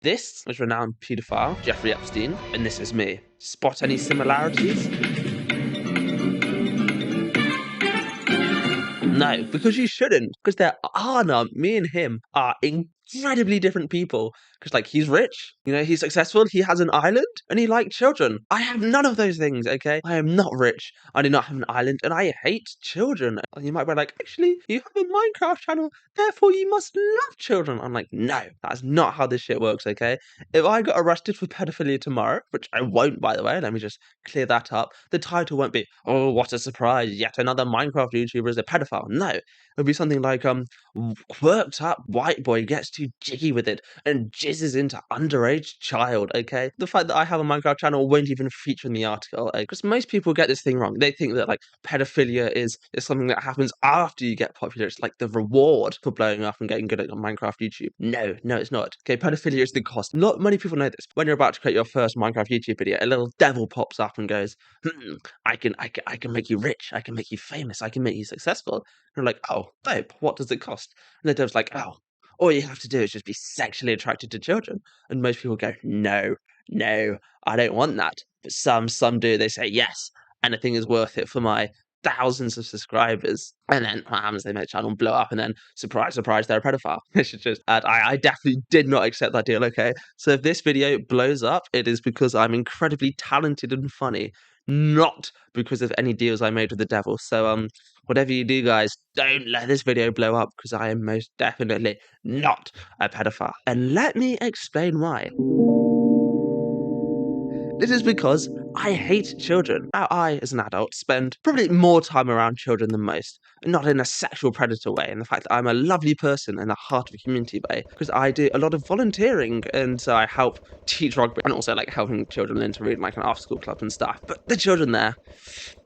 This was renowned paedophile Jeffrey Epstein, and this is me. Spot any similarities? No, because you shouldn't. Because there are none. Me and him are incredibly different people. Because, like, he's rich, he's successful, he has an island, and he likes children. I have none of those things, okay? I am not rich, I do not have an island, and I hate children. And you might be like, actually, you have a Minecraft channel, therefore you must love children. I'm like, no, that's not how this shit works, okay? If I got arrested for pedophilia tomorrow, which I won't, by the way, let me just clear that up, the title won't be, oh, what a surprise, yet another Minecraft YouTuber is a pedophile. No, it'll be something like, quirked up white boy gets too jiggy with it and jizzes into underage child, okay? The fact that I have a Minecraft channel won't even feature in the article, because most people get this thing wrong. They think that, like, pedophilia is something that happens after you get popular. It's like the reward for blowing up and getting good at Minecraft YouTube. No, it's not. Okay, pedophilia is the cost. Not many people know this. When you're about to create your first Minecraft YouTube video, a little devil pops up and goes, I can make you rich, I can make you famous, I can make you successful. And you're like, oh, dope, what does it cost? And the devil's like, oh, all you have to do is just be sexually attracted to children. And most people go, no, I don't want that. But some do. They say, yes, anything is worth it for my thousands of subscribers. And then what happens? They make a channel blow up, and then surprise, they're a pedophile. I should just add, I definitely did not accept that deal, okay? So if this video blows up, it is because I'm incredibly talented and funny, not because of any deals I made with the devil. So whatever you do, guys, don't let this video blow up, because I am most definitely not a pedophile. And let me explain why. This is because I hate children. Now, I, as an adult, spend probably more time around children than most, not in a sexual predator way, and the fact that I'm a lovely person in the heart of a community way, because I do a lot of volunteering, and so I help teach rugby, and also, like, helping children learn to read, like, an after-school club and stuff. But the children there,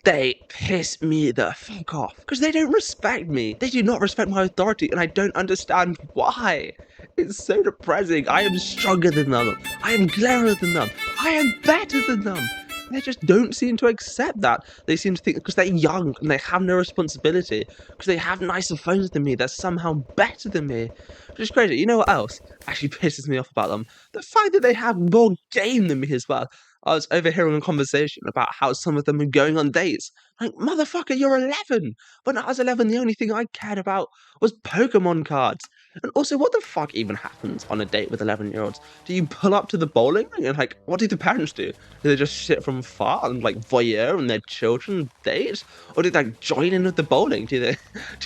they piss me the fuck off, because they don't respect me. They do not respect my authority, and I don't understand why. It's so depressing. I am stronger than them. I am cleverer than them. I am better than them. They just don't seem to accept that. They seem to think because they're young and they have no responsibility, because they have nicer phones than me, they're somehow better than me. Which is crazy. You know what else actually pisses me off about them? The fact that they have more game than me as well. I was overhearing a conversation about how some of them are going on dates. Like, motherfucker, you're 11. When I was 11, the only thing I cared about was Pokemon cards. And also, what the fuck even happens on a date with 11-year-olds? Do you pull up to the bowling? And, like, what do the parents do? Do they just sit from far and, like, voyeur and their children date? Or do they, like, join in with the bowling? Do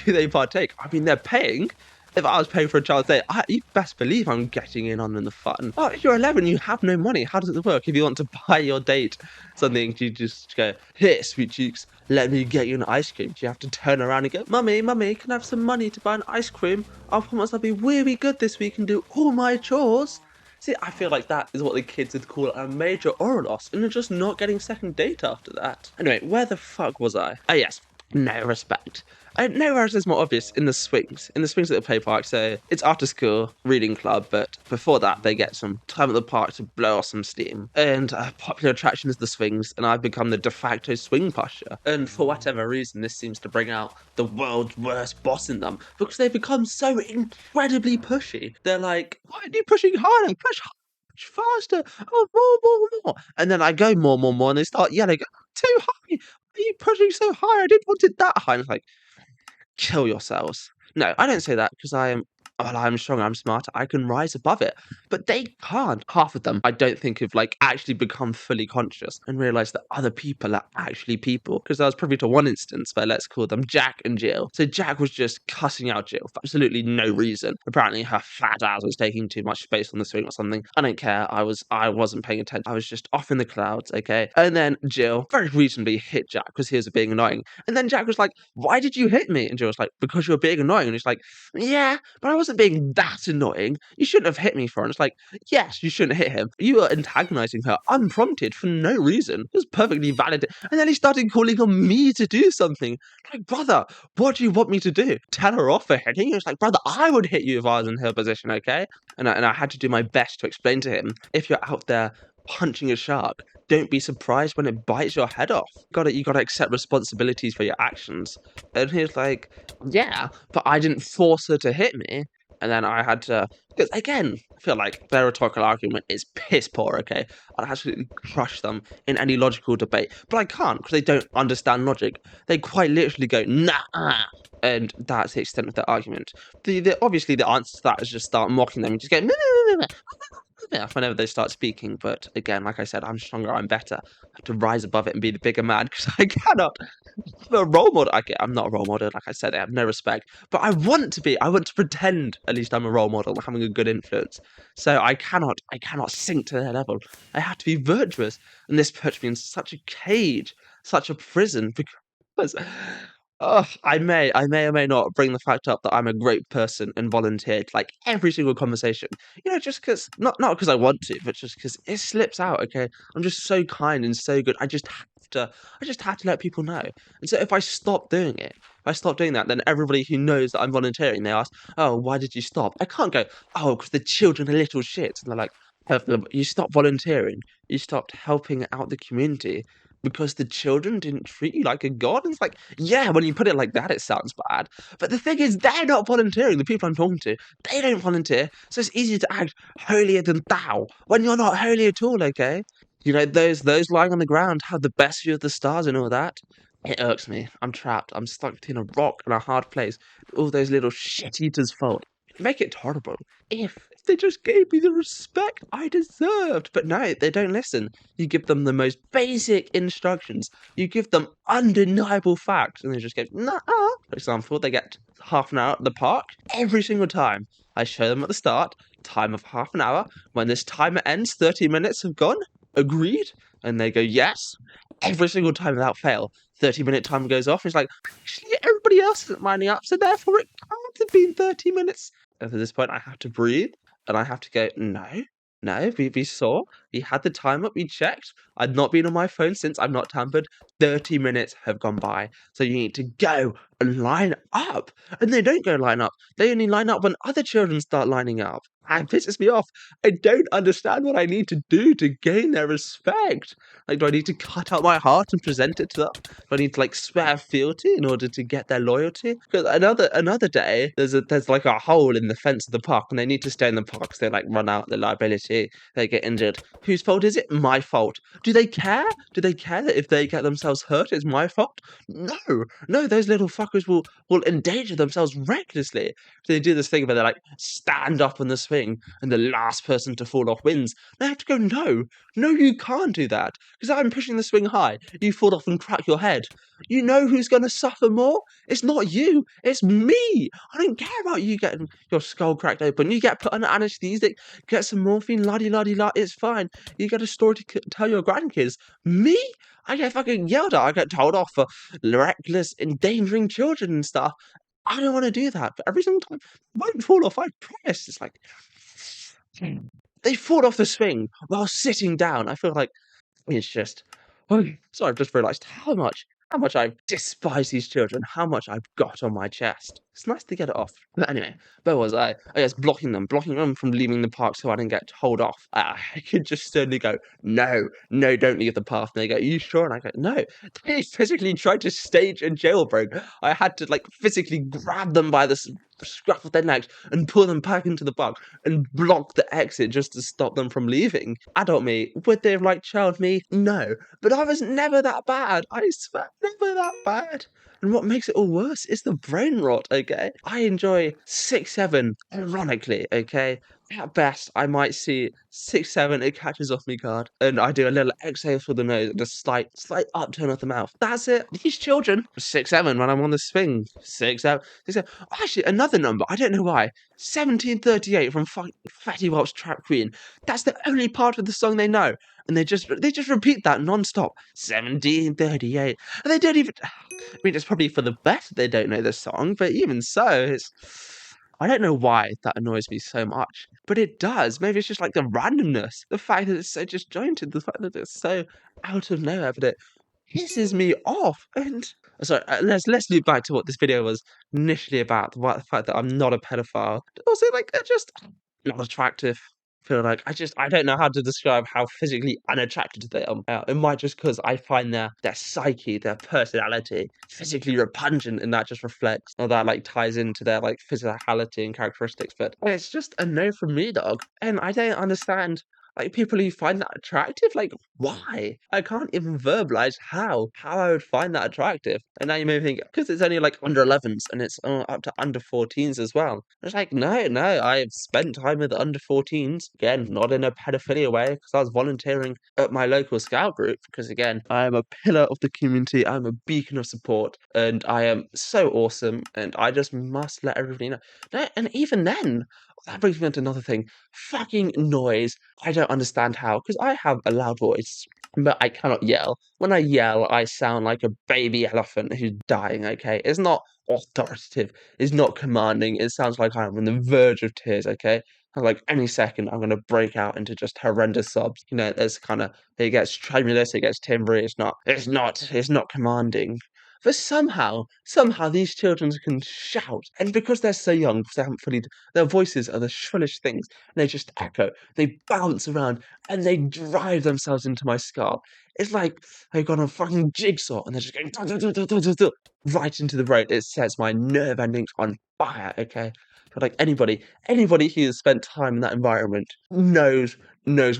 they partake? I mean, they're paying. If I was paying for a child's date, you best believe I'm getting in on the fun. Oh, if you're 11, you have no money. How does it work? If you want to buy your date something, you just go, here, sweet cheeks, let me get you an ice cream. Do you have to turn around and go, mummy, can I have some money to buy an ice cream? I promise I'll be really good this week and do all my chores. See, I feel like that is what the kids would call a major oral loss, and you're just not getting second date after that. Anyway, where the fuck was I? Oh, yes. No respect. Nowhere else is more obvious in the swings. In the swings at the play park, so it's after school, reading club, but before that they get some time at the park to blow off some steam. And a popular attraction is the swings, and I've become the de facto swing pusher. And for whatever reason, this seems to bring out the world's worst boss in them, because they've become so incredibly pushy. They're like, why are you pushing harder? Push harder. Faster, oh, more. And then I go more, and they start yelling, too high. Why are you pushing so high? I didn't want it that high. And it's like, kill yourselves. No, I don't say that because I'm strong, I'm smart, I can rise above it. But they can't. Half of them, I don't think, have, like, actually become fully conscious and realised that other people are actually people. Because I was privy to one instance where, let's call them Jack and Jill. So Jack was just cussing out Jill for absolutely no reason. Apparently her fat ass was taking too much space on the swing or something. I don't care. I wasn't paying attention. I was just off in the clouds, okay? And then Jill very reasonably hit Jack because he was being annoying. And then Jack was like, why did you hit me? And Jill was like, because you were being annoying. And he's like, yeah, but I wasn't being that annoying. You shouldn't have hit me for it. And it's like, yes, you shouldn't hit him. You were antagonizing her unprompted for no reason. It was perfectly valid. And then he started calling on me to do something. Like, brother, what do you want me to do? Tell her off for hitting you? It's like, brother, I would hit you if I was in her position, okay? And I had to do my best to explain to him, if you're out there punching a shark, don't be surprised when it bites your head off. You gotta accept responsibilities for your actions. And he was like, yeah, but I didn't force her to hit me. and then I had to, because again, I feel like their rhetorical argument is piss poor, okay? I'd absolutely crush them in any logical debate, but I can't because they don't understand logic. They quite literally go, nah, and that's the extent of their argument. Obviously, the answer to that is just start mocking them and just go, "Meh, meh, meh, meh, meh," whenever they start speaking. But again, like I said, I'm stronger, I'm better. I have to rise above it and be the bigger man because I cannot. I'm a role model. I'm not a role model. Like I said, I have no respect, but I want to be. I want to pretend at least I'm a role model, having a good influence. So I cannot sink to their level. I have to be virtuous, and this puts me in such a cage, such a prison, because oh, I may or may not bring the fact up that I'm a great person and volunteer to like every single conversation. Just because not because I want to, but just because it slips out. Okay, I'm just so kind and so good. I just have to let people know. And so if I stop doing it, if I stop doing that, then everybody who knows that I'm volunteering, they ask, "Oh, why did you stop?" I can't go, "Oh, because the children are little shits." And they're like, You stopped volunteering. You stopped helping out the community because the children didn't treat you like a god." And it's like, yeah, when you put it like that, it sounds bad. But the thing is, they're not volunteering. The people I'm talking to, they don't volunteer. So it's easier to act holier than thou when you're not holy at all, okay? Those lying on the ground have the best view of the stars and all that. It irks me. I'm trapped. I'm stuck between a rock and a hard place. All those little shit eaters' fault. Make it tolerable. If they just gave me the respect I deserved. But no, they don't listen. You give them the most basic instructions. You give them undeniable facts, and they just go, nah. For example, they get half an hour at the park every single time. I show them at the start, time of half an hour. When this timer ends, 30 minutes have gone. Agreed? And they go, yes. Every single time without fail. 30-minute time goes off. It's like, actually, everybody else isn't lining up, so therefore it can't have been 30 minutes. And at this point, I have to breathe and I have to go, no, no, we saw, we had the time up, we checked. I'd not been on my phone since I've not tampered. 30 minutes have gone by. So you need to go and line up. And they don't go line up. They only line up when other children start lining up. And it pisses me off. I don't understand what I need to do to gain their respect. Like, do I need to cut out my heart and present it to them? Do I need to like swear fealty in order to get their loyalty? Because another day, there's like a hole in the fence of the park, and they need to stay in the park because they like run out their liability. They get injured. Whose fault is it? My fault. Do they care? Do they care that if they get themselves hurt, it's my fault? No, no. Those little fuckers will endanger themselves recklessly. They do this thing where they like stand up on the swing, and the last person to fall off wins. They have to go, no, no, you can't do that because I'm pushing the swing high. You fall off and crack your head. You know who's going to suffer more? It's not you. It's me. I don't care about you getting your skull cracked open. You get put under anesthetic, get some morphine, la-di-la-di-la. It's fine. You get a story to tell your grandkids. Me? I get fucking yelled at. I get told off for reckless endangering children and stuff. I don't want to do that. But every single time, I won't fall off. I promise. It's like they fall off the swing while sitting down. I feel like it's just so I've just realised how much I despise these children, how much I've got on my chest. It's nice to get it off. But anyway, where was I? I guess blocking them from leaving the park so I didn't get told off. I could just sternly go, no, no, don't leave the path. And they go, are you sure? And I go, no. They physically tried to stage a jailbreak. I had to like physically grab them by the scruff of their necks and pull them back into the park and block the exit just to stop them from leaving. Adult me, would they have liked child me? No. But I was never that bad. I swear, never that bad. And what makes it all worse is the brain rot, okay? I enjoy 6-7, ironically, okay? At best, I might see 6-7, it catches off me guard, and I do a little exhale through the nose and a slight upturn of the mouth. That's it. These children, 6-7 when I'm on the swing. 6-7. 6-7. Actually, another number, I don't know why. 1738 from Fatty Wop's Trap Queen. That's the only part of the song they know. And they just repeat that non-stop. 1738. And they don't even I mean, it's probably for the best they don't know the song, but even so, it's I don't know why that annoys me so much, but it does. Maybe it's just like the randomness, the fact that it's so disjointed, the fact that it's so out of nowhere, but it pisses me off. And sorry, let's loop back to what this video was initially about, the fact that I'm not a pedophile. Also, like, they're just not attractive. feel like I don't know how to describe how physically unattracted they are. It might just because I find their psyche, their personality physically repugnant, and that just reflects or that like ties into their like physicality and characteristics. But it's just a no from me, dog. And I don't understand like people who find that attractive. Like why? I can't even verbalize how I would find that attractive. And now you may think because it's only like under 11s and it's up to under 14s as well. It's like no, I've spent time with under 14s. Again, not in a pedophilia way because I was volunteering at my local scout group. Because again, I am a pillar of the community. I'm a beacon of support, and I am so awesome. And I just must let everybody know. No, and even then, that brings me on to another thing. Fucking noise. I don't understand how, because I have a loud voice, but I cannot yell. When I yell, I sound like a baby elephant who's dying, okay? It's not authoritative, it's not commanding. It sounds like I'm on the verge of tears, okay? And like any second, I'm gonna break out into just horrendous sobs. You know, there's kind of it gets tremulous, it gets timbery. It's not commanding. But somehow these children can shout, and because they're so young, because they haven't fully, their voices are the shrillest things, and they just echo, they bounce around, and they drive themselves into my skull. It's like they've got a fucking jigsaw, and they're just going right into the brain. It sets my nerve endings on fire. Okay, but like anybody who has spent time in that environment knows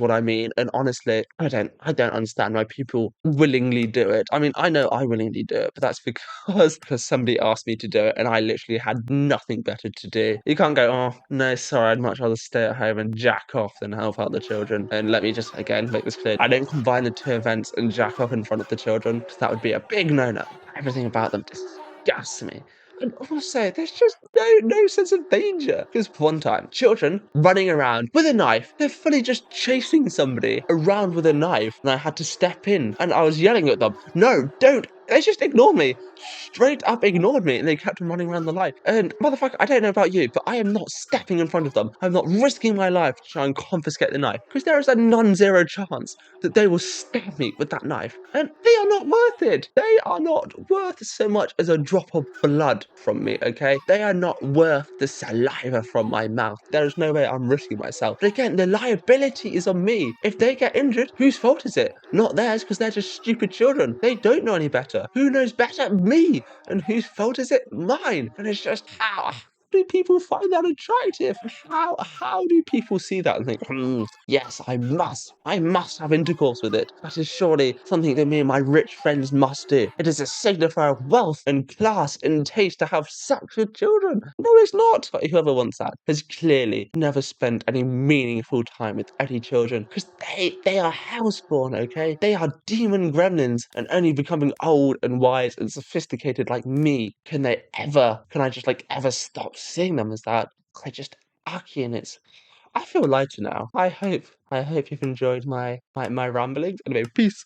what I mean. And honestly, I don't understand why people willingly do it. I mean, I know I willingly do it, but that's because somebody asked me to do it, and I literally had nothing better to do. You can't go, oh no, sorry, I'd much rather stay at home and jack off than help out the children. And let me just again make this clear: I don't combine the two events and jack off in front of the children because that would be a big no-no. Everything about them disgusts me. And also, there's just no sense of danger. Because one time, children running around with a knife, they're fully just chasing somebody around with a knife, and I had to step in, and I was yelling at them, "No, don't!" They just ignored me, straight up ignored me, and they kept on running around the light. And motherfucker, I don't know about you, but I am not stepping in front of them. I'm not risking my life to try and confiscate the knife, because there is a non-zero chance that they will stab me with that knife, and they are not worth it. They are not worth so much as a drop of blood from me, okay? They are not worth the saliva from my mouth. There is no way I'm risking myself. But again, the liability is on me. If they get injured, whose fault is it? Not theirs, because they're just stupid children. They don't know any better. Who knows better? Me. And whose fault is it? Mine. And it's just how do people find that attractive? How do people see that and think, yes, I must have intercourse with it. That is surely something that me and my rich friends must do. It is a signifier of wealth and class and taste to have sex with children. No, it's not. But whoever wants that has clearly never spent any meaningful time with any children because they are houseborn, okay? They are demon gremlins, and only becoming old and wise and sophisticated like me can I just like ever stop seeing them as that. I just Aki, and I feel lighter now. I hope you've enjoyed my ramblings. Anyway, peace.